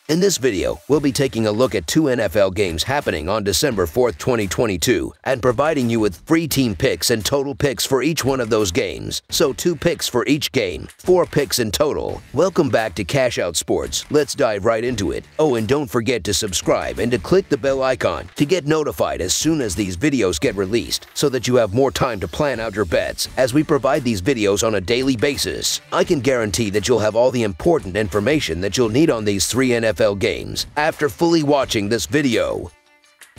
In this video, we'll be taking a look at 2 NFL games happening on December 4th, 2022, and providing you with free team picks and total picks for each one of those games. So 2 picks for each game, 4 picks in total. Welcome back to Cash Out Sports. Let's dive right into it. Oh, and don't forget to subscribe and to click the bell icon to get notified as soon as these videos get released, so that you have more time to plan out your bets as we provide these videos on a daily basis. I can guarantee that you'll have all the important information that you'll need on these 3 NFL games after fully watching this video.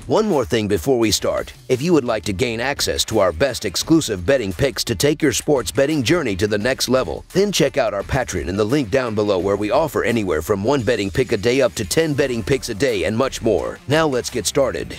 One more thing before we start. If you would like to gain access to our best exclusive betting picks to take your sports betting journey to the next level, then check out our Patreon in the link down below, where we offer anywhere from 1 betting pick a day up to 10 betting picks a day and much more. Now let's get started.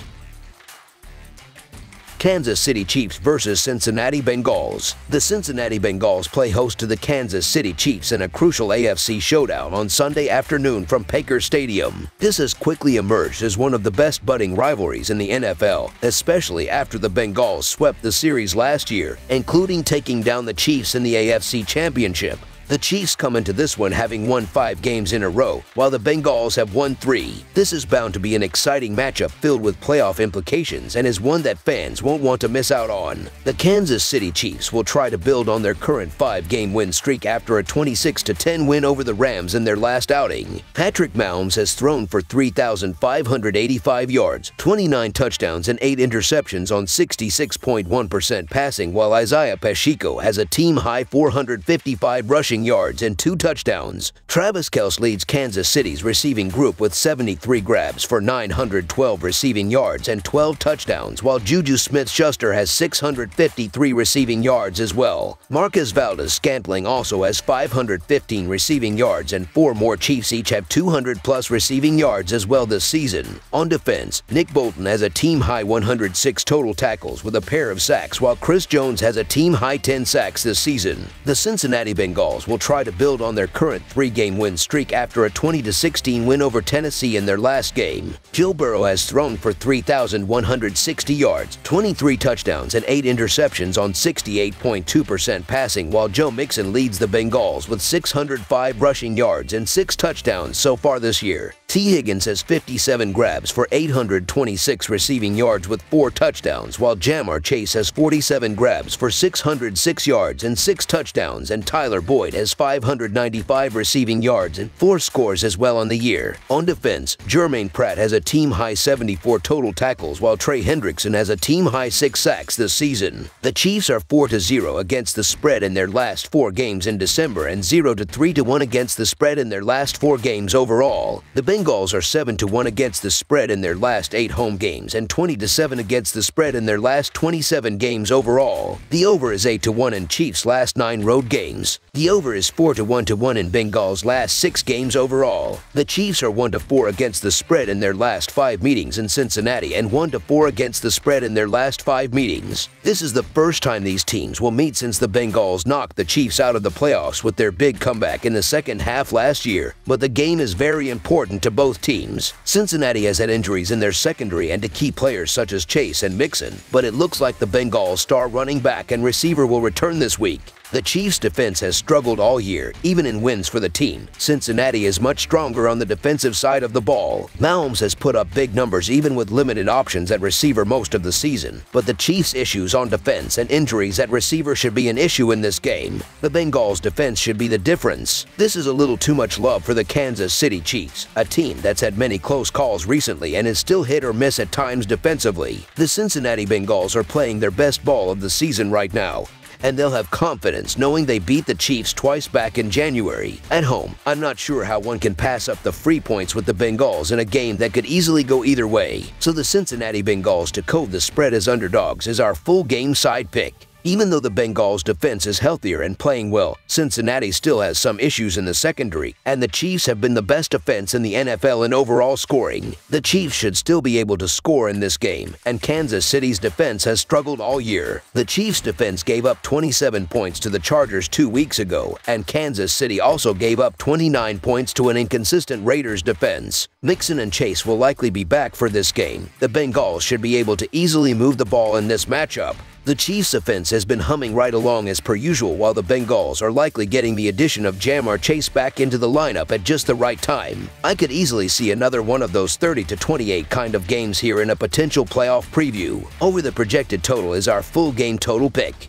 Kansas City Chiefs versus Cincinnati Bengals. The Cincinnati Bengals play host to the Kansas City Chiefs in a crucial AFC showdown on Sunday afternoon from Packer Stadium. This has quickly emerged as one of the best budding rivalries in the NFL, especially after the Bengals swept the series last year, including taking down the Chiefs in the AFC Championship. The Chiefs come into this one having won 5 games in a row, while the Bengals have won 3. This is bound to be an exciting matchup filled with playoff implications and is one that fans won't want to miss out on. The Kansas City Chiefs will try to build on their current 5-game win streak after a 26-10 win over the Rams in their last outing. Patrick Mahomes has thrown for 3,585 yards, 29 touchdowns, and 8 interceptions on 66.1% passing, while Isaiah Pacheco has a team-high 455 rushing yards and 2 touchdowns. Travis Kelce leads Kansas City's receiving group with 73 grabs for 912 receiving yards and 12 touchdowns, while Juju Smith-Schuster has 653 receiving yards as well. Marquez Valdes-Scantling also has 515 receiving yards, and 4 more Chiefs each have 200-plus receiving yards as well this season. On defense, Nick Bolton has a team-high 106 total tackles with a pair of sacks, while Chris Jones has a team-high 10 sacks this season. The Cincinnati Bengals will try to build on their current 3-game win streak after a 20-16 win over Tennessee in their last game. Joe Burrow has thrown for 3,160 yards, 23 touchdowns, and 8 interceptions on 68.2% passing, while Joe Mixon leads the Bengals with 605 rushing yards and 6 touchdowns so far this year. T. Higgins has 57 grabs for 826 receiving yards with 4 touchdowns, while Jamar Chase has 47 grabs for 606 yards and 6 touchdowns, and Tyler Boyd has 595 receiving yards and 4 scores as well on the year. On defense, Jermaine Pratt has a team-high 74 total tackles, while Trey Hendrickson has a team-high 6 sacks this season. The Chiefs are 4-0 against the spread in their last 4 games in December and 0-3-1 against the spread in their last 4 games overall. The Bengals are 7-1 against the spread in their last 8 home games and 20-7 against the spread in their last 27 games overall. The over is 8-1 in Chiefs' last 9 road games. The over is 4-1 in Bengals' last 6 games overall. The Chiefs are 1-4 against the spread in their last 5 meetings in Cincinnati and 1-4 against the spread in their last 5 meetings. This is the first time these teams will meet since the Bengals knocked the Chiefs out of the playoffs with their big comeback in the second half last year, but the game is very important to both teams. Cincinnati has had injuries in their secondary and to key players such as Chase and Mixon, but it looks like the Bengals' star running back and receiver will return this week. The Chiefs' defense has struggled all year, even in wins for the team. Cincinnati is much stronger on the defensive side of the ball. Mahomes has put up big numbers even with limited options at receiver most of the season, but the Chiefs' issues on defense and injuries at receiver should be an issue in this game. The Bengals' defense should be the difference. This is a little too much love for the Kansas City Chiefs, a team that's had many close calls recently and is still hit or miss at times defensively. The Cincinnati Bengals are playing their best ball of the season right now, and they'll have confidence knowing they beat the Chiefs twice back in January. At home, I'm not sure how one can pass up the free points with the Bengals in a game that could easily go either way. So the Cincinnati Bengals to cover the spread as underdogs is our full game side pick. Even though the Bengals' defense is healthier and playing well, Cincinnati still has some issues in the secondary, and the Chiefs have been the best defense in the NFL in overall scoring. The Chiefs should still be able to score in this game, and Kansas City's defense has struggled all year. The Chiefs' defense gave up 27 points to the Chargers 2 weeks ago, and Kansas City also gave up 29 points to an inconsistent Raiders defense. Mixon and Chase will likely be back for this game. The Bengals should be able to easily move the ball in this matchup. The Chiefs' offense has been humming right along as per usual, while the Bengals are likely getting the addition of Ja'Marr Chase back into the lineup at just the right time. I could easily see another one of those 30-28 kind of games here in a potential playoff preview. Over the projected total is our full game total pick.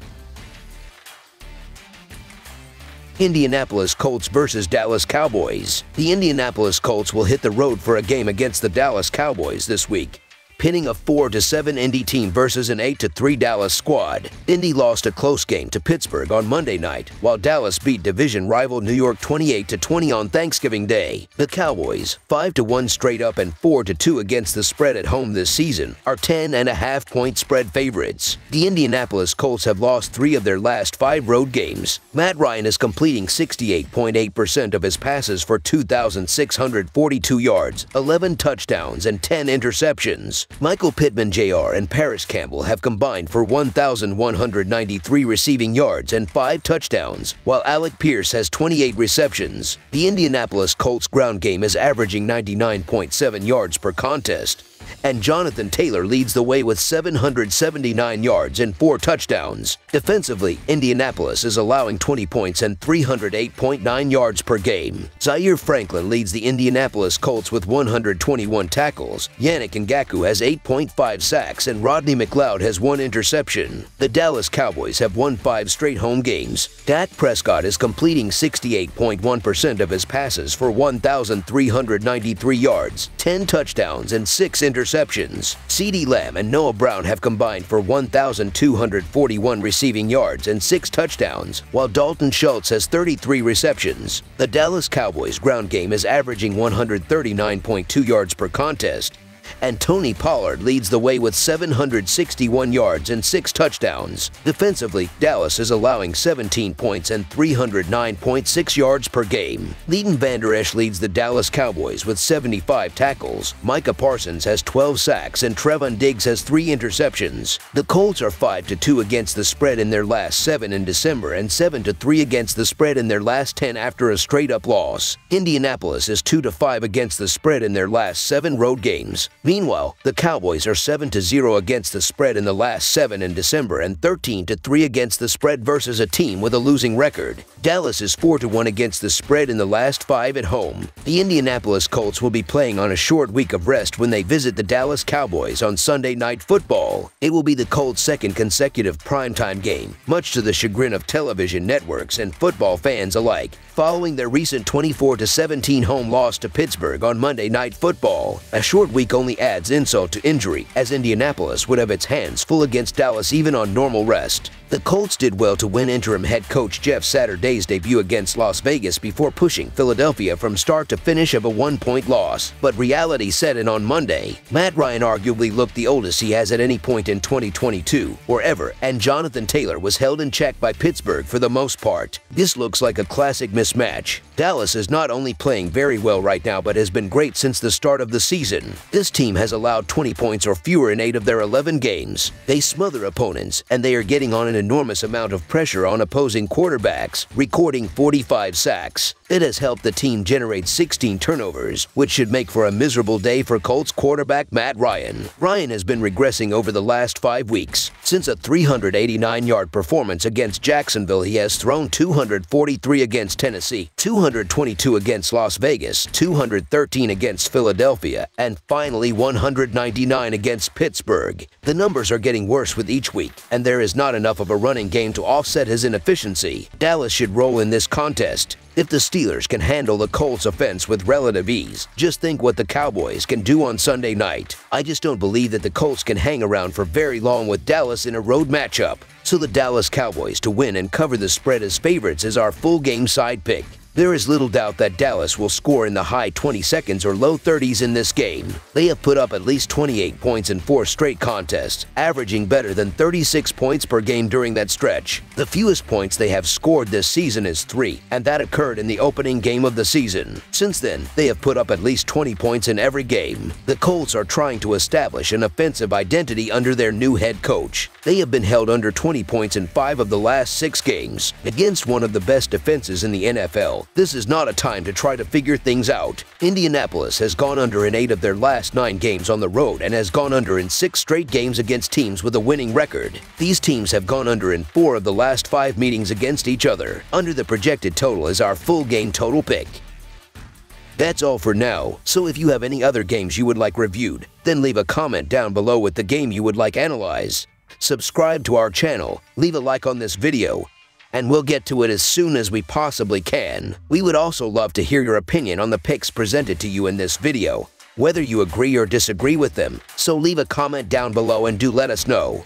Indianapolis Colts versus Dallas Cowboys. The Indianapolis Colts will hit the road for a game against the Dallas Cowboys this week, pinning a 4-7 Indy team versus an 8-3 Dallas squad. Indy lost a close game to Pittsburgh on Monday night, while Dallas beat division rival New York 28-20 on Thanksgiving Day. The Cowboys, 5-1 straight up and 4-2 against the spread at home this season, are 10.5-point spread favorites. The Indianapolis Colts have lost 3 of their last 5 road games. Matt Ryan is completing 68.8% of his passes for 2,642 yards, 11 touchdowns, and 10 interceptions. Michael Pittman Jr. and Paris Campbell have combined for 1,193 receiving yards and 5 touchdowns, while Alec Pierce has 28 receptions. The Indianapolis Colts ground game is averaging 99.7 yards per contest, and Jonathan Taylor leads the way with 779 yards and 4 touchdowns. Defensively, Indianapolis is allowing 20 points and 308.9 yards per game. Zaire Franklin leads the Indianapolis Colts with 121 tackles. Yannick Ngakoue has 8.5 sacks, and Rodney McLeod has 1 interception. The Dallas Cowboys have won 5 straight home games. Dak Prescott is completing 68.1% of his passes for 1,393 yards, 10 touchdowns, and 6 interceptions. CeeDee Lamb and Noah Brown have combined for 1,241 receiving yards and 6 touchdowns, while Dalton Schultz has 33 receptions. The Dallas Cowboys ground game is averaging 139.2 yards per contest, and Tony Pollard leads the way with 761 yards and 6 touchdowns. Defensively, Dallas is allowing 17 points and 309.6 yards per game. Leighton Vander Esch leads the Dallas Cowboys with 75 tackles. Micah Parsons has 12 sacks, and Trevon Diggs has 3 interceptions. The Colts are 5-2 against the spread in their last 7 in December and 7-3 against the spread in their last 10 after a straight-up loss. Indianapolis is 2-5 against the spread in their last 7 road games. Meanwhile, the Cowboys are 7-0 against the spread in the last 7 in December and 13-3 against the spread versus a team with a losing record. Dallas is 4-1 against the spread in the last 5 at home. The Indianapolis Colts will be playing on a short week of rest when they visit the Dallas Cowboys on Sunday Night Football. It will be the Colts' second consecutive primetime game, much to the chagrin of television networks and football fans alike, following their recent 24-17 home loss to Pittsburgh on Monday Night Football. A short week only adds insult to injury, as Indianapolis would have its hands full against Dallas even on normal rest. The Colts did well to win interim head coach Jeff Saturday's debut against Las Vegas before pushing Philadelphia from start to finish of a 1-point loss, but reality set in on Monday. Matt Ryan arguably looked the oldest he has at any point in 2022 or ever, and Jonathan Taylor was held in check by Pittsburgh for the most part. This looks like a classic mismatch. Dallas is not only playing very well right now but has been great since the start of the season. This team has allowed 20 points or fewer in 8 of their 11 games. They smother opponents, and they are getting on an enormous amount of pressure on opposing quarterbacks, recording 45 sacks. It has helped the team generate 16 turnovers, which should make for a miserable day for Colts quarterback Matt Ryan. Ryan has been regressing over the last 5 weeks. Since a 389-yard performance against Jacksonville, he has thrown 243 against Tennessee, 222 against Las Vegas, 213 against Philadelphia, and finally 199 against Pittsburgh. The numbers are getting worse with each week, and there is not enough of a running game to offset his inefficiency. Dallas should roll in this contest. If the Steelers can handle the Colts' offense with relative ease, just think what the Cowboys can do on Sunday night. I just don't believe that the Colts can hang around for very long with Dallas in a road matchup. So the Dallas Cowboys to win and cover the spread as favorites is our full game side pick. There is little doubt that Dallas will score in the high 20s or low 30s in this game. They have put up at least 28 points in 4 straight contests, averaging better than 36 points per game during that stretch. The fewest points they have scored this season is 3, and that occurred in the opening game of the season. Since then, they have put up at least 20 points in every game. The Colts are trying to establish an offensive identity under their new head coach. They have been held under 20 points in 5 of the last 6 games. Against one of the best defenses in the NFL, this is not a time to try to figure things out. Indianapolis has gone under in 8 of their last 9 games on the road and has gone under in 6 straight games against teams with a winning record. These teams have gone under in 4 of the last 5 meetings against each other. Under the projected total is our full game total pick. That's all for now, so if you have any other games you would like reviewed, then leave a comment down below with the game you would like analyzed. Subscribe to our channel, leave a like on this video, and we'll get to it as soon as we possibly can. We would also love to hear your opinion on the picks presented to you in this video, whether you agree or disagree with them, so leave a comment down below and do let us know.